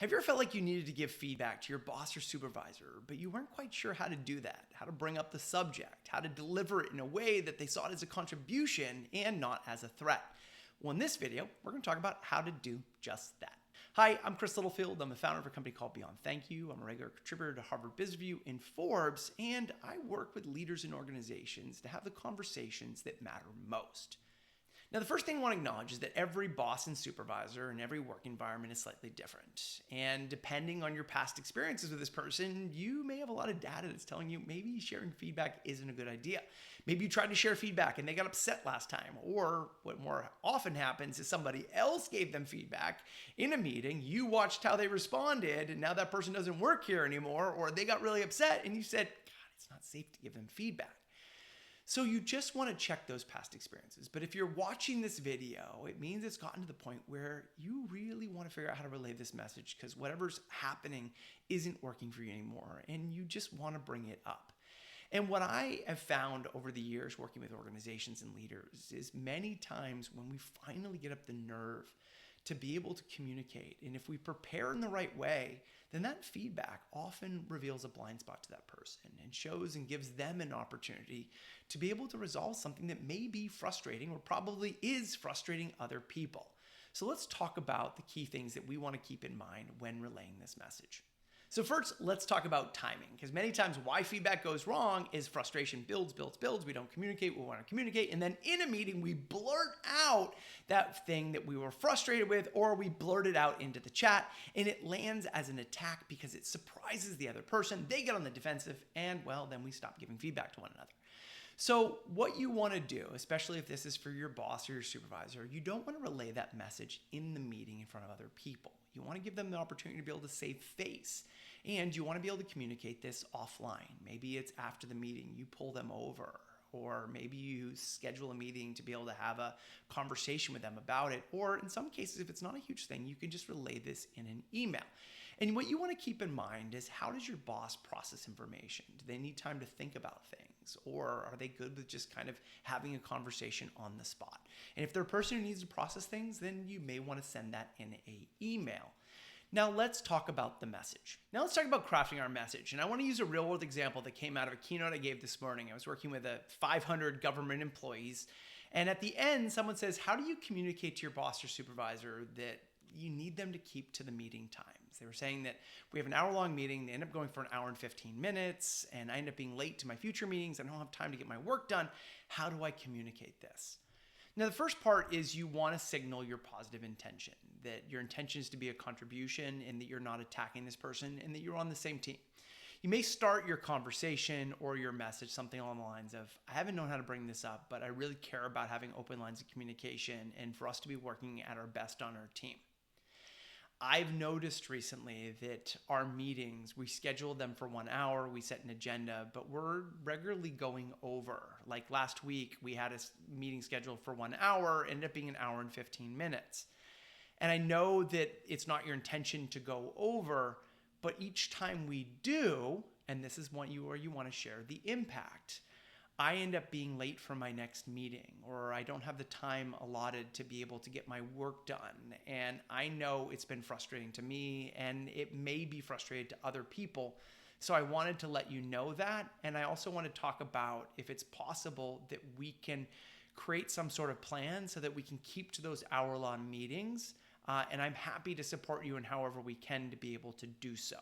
Have you ever felt like you needed to give feedback to your boss or supervisor, but you weren't quite sure how to do that, how to bring up the subject, how to deliver it in a way that they saw it as a contribution and not as a threat? Well, in this video, we're going to talk about how to do just that. Hi, I'm Chris Littlefield. I'm the founder of a company called Beyond Thank You. I'm a regular contributor to Harvard Business Review and Forbes, and I work with leaders and organizations to have the conversations that matter most. Now, the first thing I want to acknowledge is that every boss and supervisor and every work environment is slightly different. And depending on your past experiences with this person, you may have a lot of data that's telling you maybe sharing feedback isn't a good idea. Maybe you tried to share feedback and they got upset last time. Or what more often happens is somebody else gave them feedback in a meeting, you watched how they responded, and now that person doesn't work here anymore, or they got really upset and you said, God, it's not safe to give them feedback. So you just want to check those past experiences. But if you're watching this video, it means it's gotten to the point where you really want to figure out how to relay this message because whatever's happening isn't working for you anymore, and you just want to bring it up. And what I have found over the years working with organizations and leaders is many times when we finally get up the nerve to be able to communicate, and if we prepare in the right way, then that feedback often reveals a blind spot to that person and shows and gives them an opportunity to be able to resolve something that may be frustrating or probably is frustrating other people. So let's talk about the key things that we want to keep in mind when relaying this message. So first, let's talk about timing, because many times why feedback goes wrong is frustration builds. We don't communicate what we want to communicate. And then in a meeting, we blurt out that thing that we were frustrated with, or we blurt it out into the chat, and it lands as an attack because it surprises the other person. They get on the defensive, and well, then we stop giving feedback to one another. So what you want to do, especially if this is for your boss or your supervisor, you don't want to relay that message in the meeting in front of other people. You want to give them the opportunity to be able to save face, and you want to be able to communicate this offline. Maybe it's after the meeting, you pull them over, or maybe you schedule a meeting to be able to have a conversation with them about it. Or in some cases, if it's not a huge thing, you can just relay this in an email. And what you want to keep in mind is, how does your boss process information? Do they need time to think about things? Or are they good with just kind of having a conversation on the spot? And if they're a person who needs to process things, then you may want to send that in an email. Now let's talk about the message. Now let's talk about crafting our message. And I want to use a real world example that came out of a keynote I gave this morning. I was working with 500 government employees. And at the end, someone says, how do you communicate to your boss or supervisor that you need them to keep to the meeting times? They were saying that we have an hour-long meeting. They end up going for an hour and 15 minutes, and I end up being late to my future meetings. I don't have time to get my work done. How do I communicate this? Now, the first part is you want to signal your positive intention, that your intention is to be a contribution and that you're not attacking this person and that you're on the same team. You may start your conversation or your message something along the lines of, I haven't known how to bring this up, but I really care about having open lines of communication and for us to be working at our best on our team. I've noticed recently that our meetings, we schedule them for 1 hour, we set an agenda, but we're regularly going over. Like last week, we had a meeting scheduled for 1 hour, ended up being an hour and 15 minutes. And I know that it's not your intention to go over, but each time we do, and this is where you want to share the impact, I end up being late for my next meeting, or I don't have the time allotted to be able to get my work done. And I know it's been frustrating to me, and it may be frustrating to other people. So I wanted to let you know that. And I also want to talk about if it's possible that we can create some sort of plan so that we can keep to those hour-long meetings. And I'm happy to support you in however we can to be able to do so.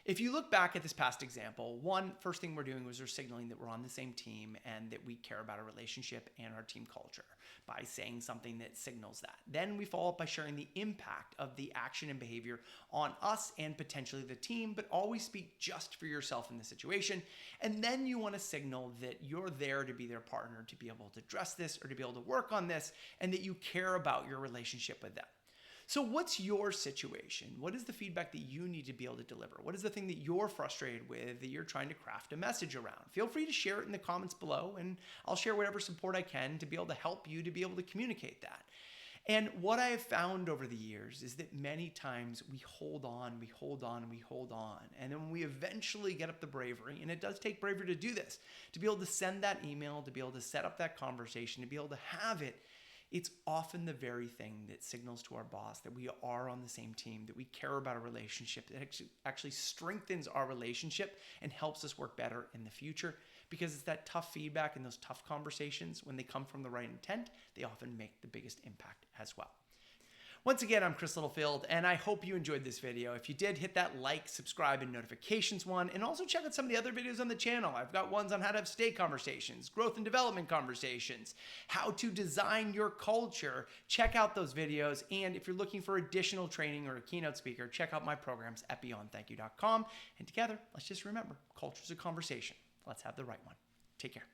If you look back at this past example, first thing we're doing was we're signaling that we're on the same team and that we care about our relationship and our team culture by saying something that signals that. Then we follow up by sharing the impact of the action and behavior on us and potentially the team, but always speak just for yourself in the situation. And then you want to signal that you're there to be their partner, to be able to address this or to be able to work on this, and that you care about your relationship with them. So what's your situation? What is the feedback that you need to be able to deliver? What is the thing that you're frustrated with that you're trying to craft a message around? Feel free to share it in the comments below, and I'll share whatever support I can to be able to help you to be able to communicate that. And what I have found over the years is that many times we hold on. And then when we eventually get up the bravery, and it does take bravery to do this, to be able to send that email, to be able to set up that conversation, to be able to have it, It's often the very thing that signals to our boss that we are on the same team, that we care about a relationship, that actually strengthens our relationship and helps us work better in the future. Because it's that tough feedback and those tough conversations, when they come from the right intent, they often make the biggest impact as well. Once again, I'm Chris Littlefield, and I hope you enjoyed this video. If you did, hit that like, subscribe, and notifications one, and also check out some of the other videos on the channel. I've got ones on how to have stake conversations, growth and development conversations, how to design your culture. Check out those videos, and if you're looking for additional training or a keynote speaker, check out my programs at beyondthankyou.com. And together, let's just remember, culture's a conversation. Let's have the right one. Take care.